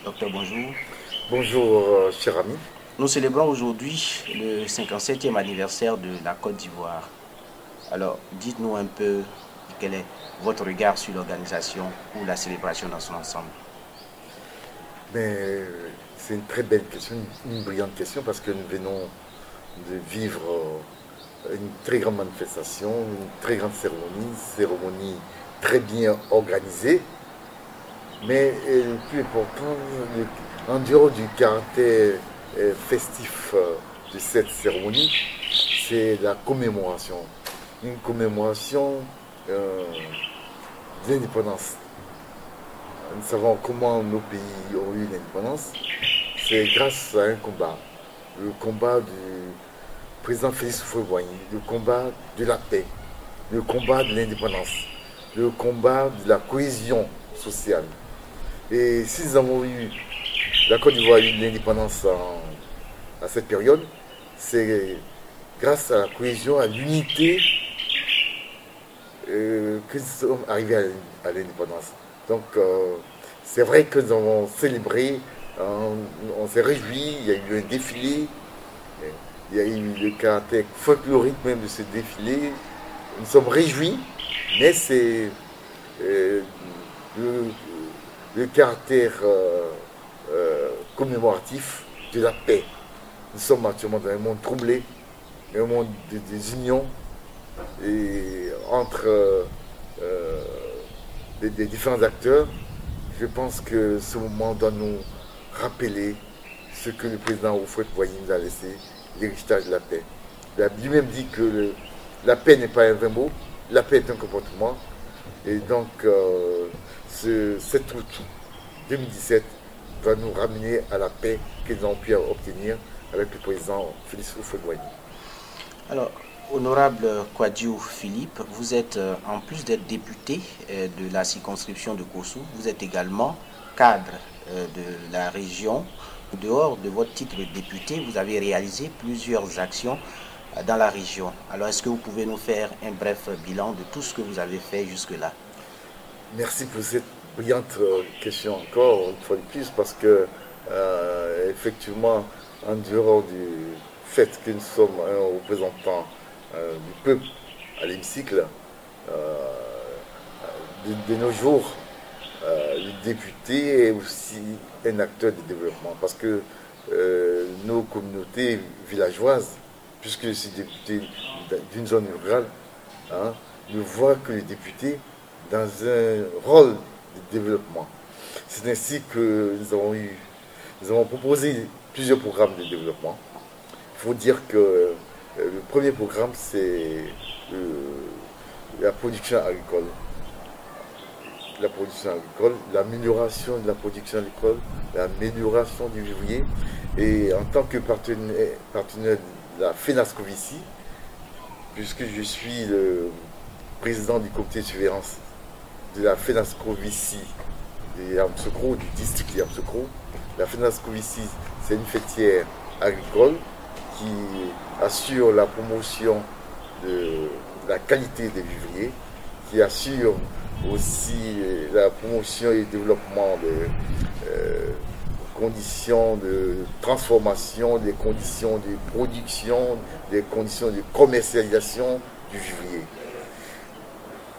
Docteur, bonjour. Bonjour, cher ami. Nous célébrons aujourd'hui le 57e anniversaire de la Côte d'Ivoire. Alors, dites-nous un peu quel est votre regard sur l'organisation ou la célébration dans son ensemble. Mais c'est une très belle question, une brillante question parce que nous venons de vivre une très grande manifestation, une très grande cérémonie très bien organisée. Mais le plus important, en dehors du caractère festif de cette cérémonie, c'est la commémoration. Une commémoration euh, d'indépendance. Nous savons comment nos pays ont eu l'indépendance. C'est grâce à un combat. Le combat du président Félix Houphouët-Boigny, le combat de la paix, le combat de l'indépendance, le combat de la cohésion sociale. Et si nous avons eu, la Côte d'Ivoire a eu l'indépendance à cette période, c'est grâce à la cohésion, à l'unité que nous sommes arrivés à l'indépendance. Donc c'est vrai que nous avons célébré, on s'est réjouis, il y a eu un défilé, il y a eu le caractère folklorique même de ce défilé. Nous sommes réjouis, mais c'est le, le caractère commémoratif de la paix. Nous sommes actuellement dans un monde troublé, un monde des unions et entre des différents acteurs. Je pense que ce moment doit nous rappeler ce que le président Houphouët-Boigny nous a laissé, l'héritage de la paix. Il a lui-même dit que la paix n'est pas un vrai mot, la paix est un comportement. Et donc, ce 7 août 2017 va nous ramener à la paix que nous avons pu obtenir avec le président Félix Houphouët-Boigny. Alors, honorable Kouadiou Philippe, vous êtes, en plus d'être député de la circonscription de Kossou, vous êtes également cadre de la région. En dehors de votre titre de député, vous avez réalisé plusieurs actions dans la région. Alors, est-ce que vous pouvez nous faire un bref bilan de tout ce que vous avez fait jusque-là? Merci pour cette brillante question encore, une fois de plus, parce que, effectivement, en dehors du fait que nous sommes un représentant du peuple à l'hémicycle, de nos jours, le député est aussi un acteur de développement, parce que nos communautés villageoises, puisque je suis député d'une zone rurale, hein, ne voient que les députés dans un rôle de développement. C'est ainsi que nous avons proposé plusieurs programmes de développement. Il faut dire que le premier programme, c'est la production agricole. La production agricole, l'amélioration de la production agricole, l'amélioration du vivrier. Et en tant que partenaire de la FENASCOVICI, puisque je suis le président du comité de surveillance de la FENASCOVICI de Yamoussoukro, du district de Yamoussoukro. La FENASCOVICI, c'est une fêtière agricole qui assure la promotion de la qualité des vivriers, qui assure aussi la promotion et le développement des conditions de transformation, des conditions de production, des conditions de commercialisation du vivrier.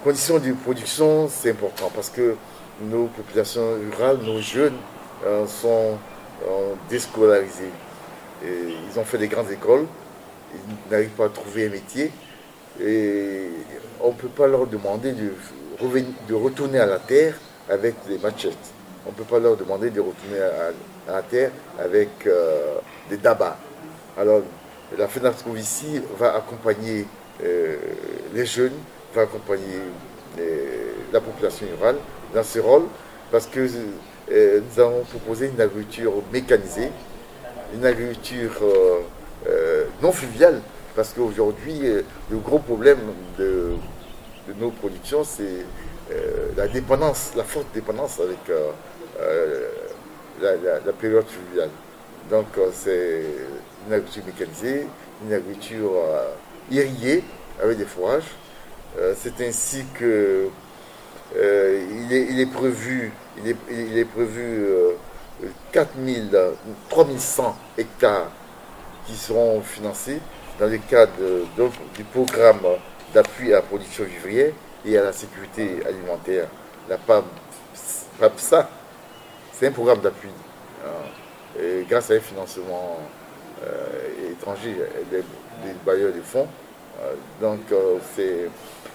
Conditions de production, c'est important parce que nos populations rurales, nos jeunes sont déscolarisés. Et ils ont fait des grandes écoles, ils n'arrivent pas à trouver un métier et on ne peut pas leur demander de retourner à la terre avec des machettes. On ne peut pas leur demander de retourner à la terre avec des dabas. Alors la FENASCOVICI va accompagner les jeunes, va accompagner la population rurale dans ce rôle parce que nous avons proposé une agriculture mécanisée, une agriculture non fluviale, parce qu'aujourd'hui, le gros problème de nos productions, c'est la dépendance, la forte dépendance avec la période fluviale. Donc, c'est une agriculture mécanisée, une agriculture irriguée avec des fourrages. C'est ainsi que il est prévu 3100 hectares qui seront financés dans le cadre du programme d'appui à la production vivrière et à la sécurité alimentaire, la PAPSA. C'est un programme d'appui grâce à un financement étranger des bailleurs de fonds. Donc c'est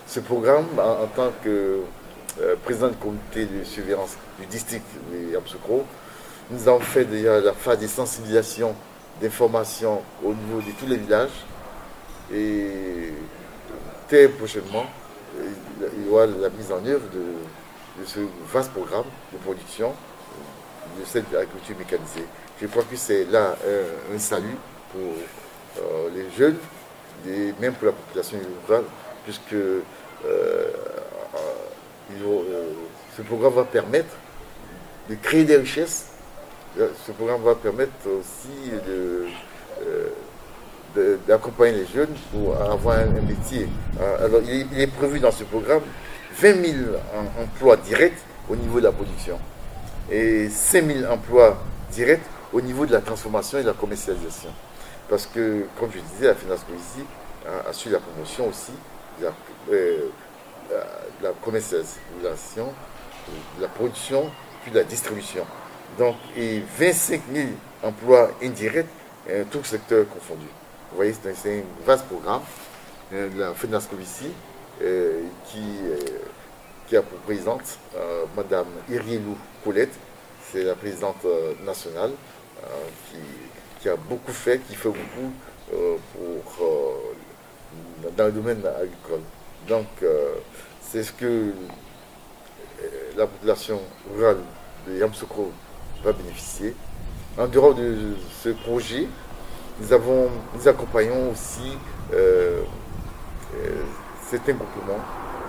ce programme, en tant que président du comité de surveillance du district de Yamoussoukro, nous avons fait déjà la phase de sensibilisation, d'information au niveau de tous les villages. Et très prochainement, il y aura la mise en œuvre de ce vaste programme de production de cette agriculture mécanisée. Je crois que c'est là un salut pour les jeunes et même pour la population rurale, puisque ce programme va permettre de créer des richesses. Ce programme va permettre aussi d'accompagner les jeunes pour avoir un métier. Alors, il est prévu dans ce programme 20 000 emplois directs au niveau de la production et 5 000 emplois directs au niveau de la transformation et de la commercialisation. Parce que, comme je disais, la finance ici assure la promotion aussi, la commercialisation, la production, puis la distribution. Donc, et 25 000 emplois indirects, tout secteur confondu. Vous voyez, c'est un vaste programme de la FENASCO ici, qui a pour présidente Madame Irielou Colette, c'est la présidente nationale, qui a beaucoup fait, qui fait beaucoup dans le domaine agricole. Donc, c'est ce que la population rurale de Yamoussoukro va bénéficier. En dehors de ce projet, nous accompagnons aussi certains groupements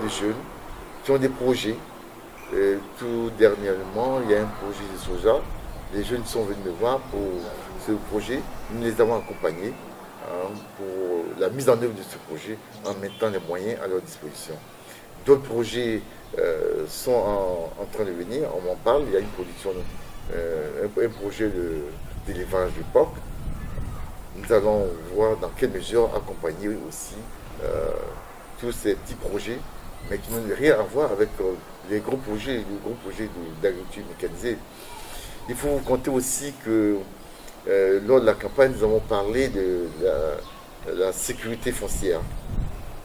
de jeunes qui ont des projets. Tout dernièrement, il y a un projet de soja. Les jeunes sont venus me voir pour ce projet. Nous les avons accompagnés pour la mise en œuvre de ce projet en mettant les moyens à leur disposition. D'autres projets sont en train de venir, on m'en parle. Il y a une production, un projet d'élevage du porc. Nous allons voir dans quelle mesure accompagner aussi tous ces petits projets, mais qui n'ont rien à voir avec les gros projets d'agriculture mécanisée. Il faut compter aussi que lors de la campagne, nous avons parlé de la sécurité foncière.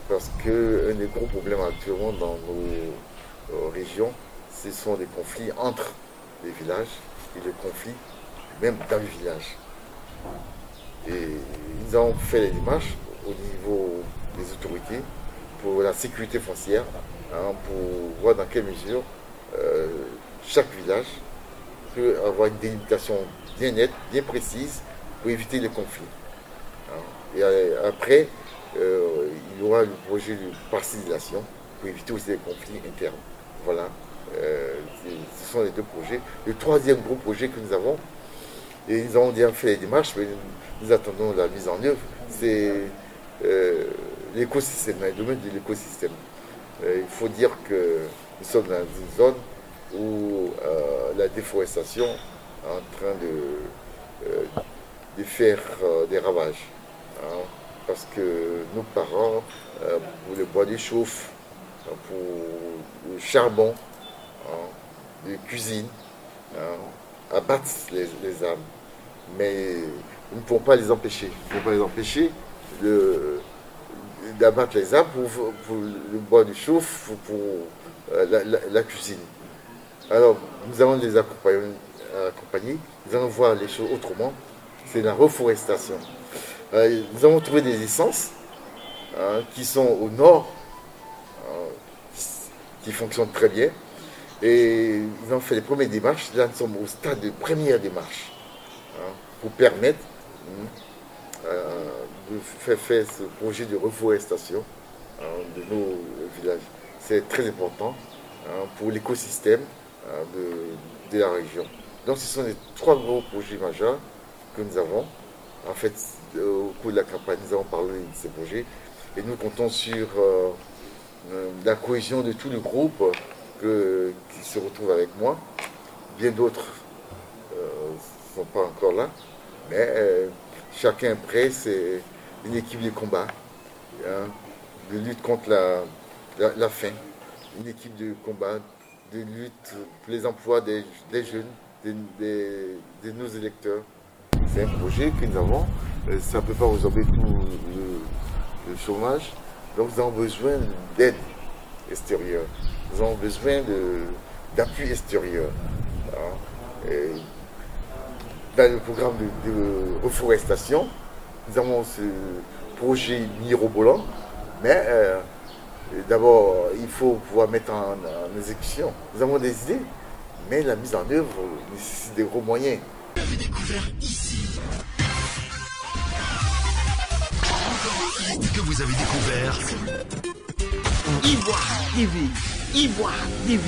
Parce qu'un des gros problèmes actuellement dans nos régions, ce sont les conflits entre les villages et les conflits même dans les villages. Et nous avons fait les démarches au niveau des autorités pour la sécurité foncière, pour voir dans quelle mesure chaque village peut avoir une délimitation bien nette, bien précise, pour éviter les conflits. Et après, il y aura le projet de parcellisation pour éviter aussi les conflits internes. Voilà, ce sont les deux projets. Le troisième gros projet que nous avons, et nous avons déjà fait les démarches, mais nous attendons la mise en œuvre, c'est l'écosystème, le domaine de l'écosystème. Il faut dire que nous sommes dans une zone où la déforestation est en train de faire des ravages. Parce que nos parents, pour le bois de chauffe, pour le charbon, de cuisine, abattent les arbres. Mais nous ne pouvons pas les empêcher. Nous ne pouvons pas les empêcher d'abattre les arbres pour le bois de chauffe, pour la cuisine. Alors, nous allons les accompagner, nous allons voir les choses autrement. C'est la reforestation. Nous avons trouvé des essences qui sont au nord, qui fonctionnent très bien. Et nous avons fait les premières démarches. Là, nous sommes au stade de première démarche pour permettre de faire ce projet de reforestation de nos villages. C'est très important pour l'écosystème de la région. Donc, ce sont les trois gros projets majeurs que nous avons. En fait, au cours de la campagne, nous avons parlé de ces projets et nous comptons sur la cohésion de tout le groupe qui se retrouve avec moi. Bien d'autres sont pas encore là, mais chacun prêt, c'est une équipe de combat, hein, de lutte contre la faim, une équipe de combat, de lutte pour les emplois des jeunes, de nos électeurs. C'est un projet que nous avons, ça ne peut pas résorber tout le chômage, donc nous avons besoin d'aide extérieure, nous avons besoin d'appui extérieur. Hein. Dans le programme de reforestation, nous avons ce projet mirobolant, mais d'abord, il faut pouvoir mettre en exécution. Nous avons des idées, mais la mise en œuvre nécessite des gros moyens. Vous avez découvert ici. Que vous avez découvert Ivoire TV. Ivoire TV.